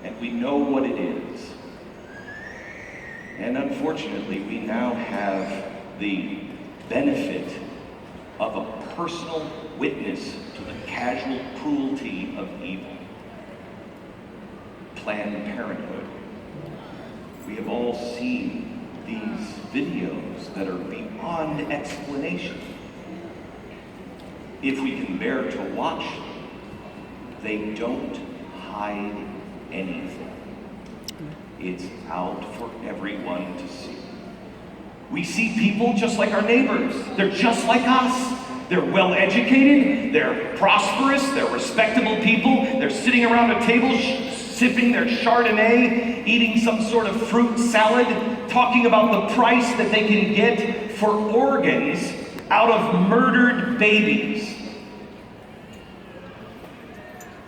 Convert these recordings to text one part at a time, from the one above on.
and we know what it is. And unfortunately, we now have the benefit of a personal witness to the casual cruelty of evil. Planned Parenthood. We have all seen these videos that are beyond explanation. If we can bear to watch them, they don't hide anything. It's out for everyone to see. We see people just like our neighbors. They're just like us. They're well educated, they're prosperous, they're respectable people. They're sitting around a table sipping their Chardonnay, eating some sort of fruit salad, talking about the price that they can get for organs out of murdered babies.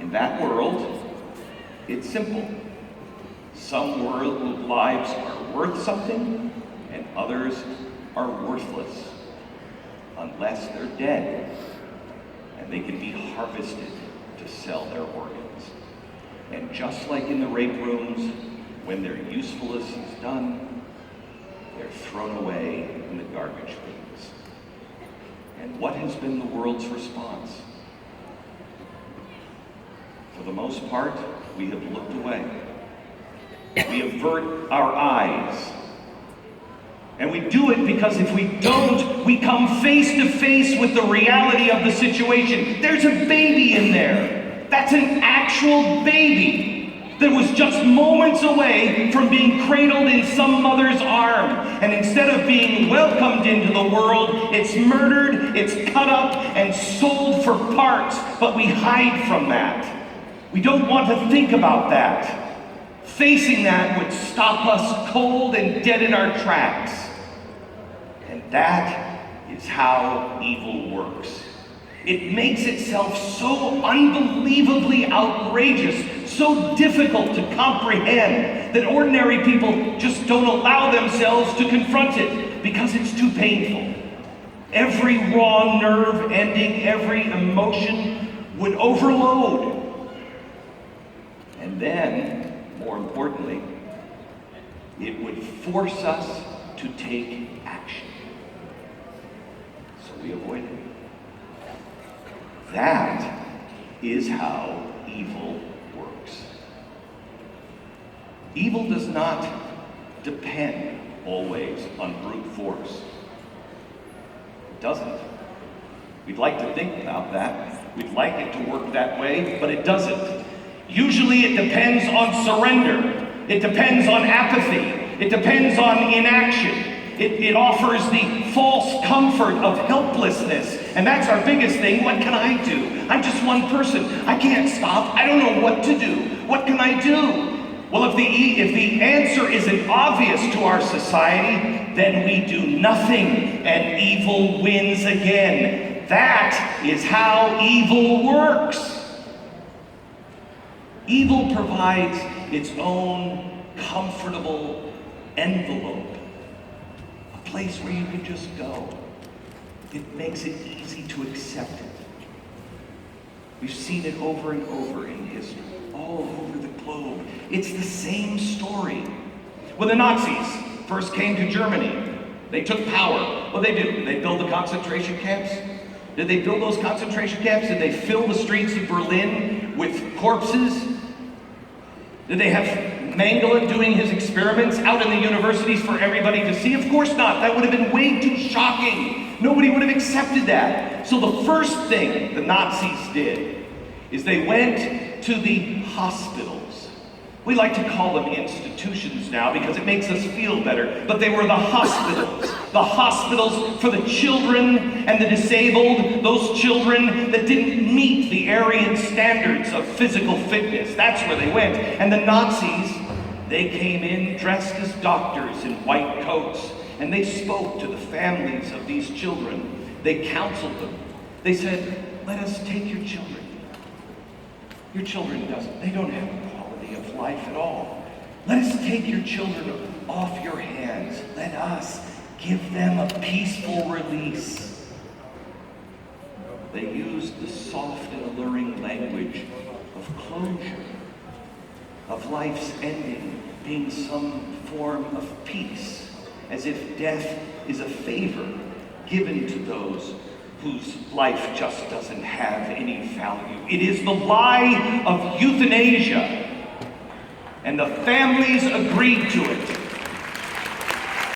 In that world, it's simple. Some lives are worth something, and others are worthless, unless they're dead, and they can be harvested to sell their organs. And just like in the rape rooms, when their usefulness is done, they're thrown away in the garbage bins. And what has been the world's response? For the most part, we have looked away. We avert our eyes. And we do it because if we don't, we come face to face with the reality of the situation. There's a baby in there. That's an actual baby that was just moments away from being cradled in some mother's arm. And instead of being welcomed into the world, it's murdered, it's cut up, and sold for parts. But we hide from that. We don't want to think about that. Facing that would stop us cold and dead in our tracks. And that is how evil works. It makes itself so unbelievably outrageous, so difficult to comprehend, that ordinary people just don't allow themselves to confront it because it's too painful. Every raw nerve ending, every emotion would overload. And then, more importantly, it would force us to take action. So we avoid it. That is how evil works. Evil does not depend always on brute force. It doesn't. We'd like to think about that. We'd like it to work that way, but it doesn't. Usually it depends on surrender. It depends on apathy. It depends on inaction. It offers the false comfort of helplessness. And that's our biggest thing. What can I do? I'm just one person. I can't stop. I don't know what to do. What can I do? Well, if the answer isn't obvious to our society, then we do nothing and evil wins again. That is how evil works. Evil provides its own comfortable envelope, a place where you can just go. It makes it easy to accept it. We've seen it over and over in history, all over the globe. It's the same story. When the Nazis first came to Germany, they took power. What did they do? Did they build the concentration camps? Did they build those concentration camps? Did they fill the streets of Berlin with corpses? Did they have Mengele doing his experiments out in the universities for everybody to see? Of course not. That would have been way too shocking. Nobody would have accepted that. So the first thing the Nazis did is they went to the hospitals. We like to call them institutions now because it makes us feel better, but they were the hospitals. The hospitals for the children and the disabled, those children that didn't meet the Aryan standards of physical fitness. That's where they went. And the Nazis, they came in dressed as doctors in white coats, and they spoke to the families of these children. They counseled them. They said, let us take your children. Your children they don't have a quality of life at all. Let us take your children off your hands. Let us give them a peaceful release. They used the soft and alluring language of closure. of life's ending being some form of peace, as if death is a favor given to those whose life just doesn't have any value. It is the lie of euthanasia, and the families agreed to it.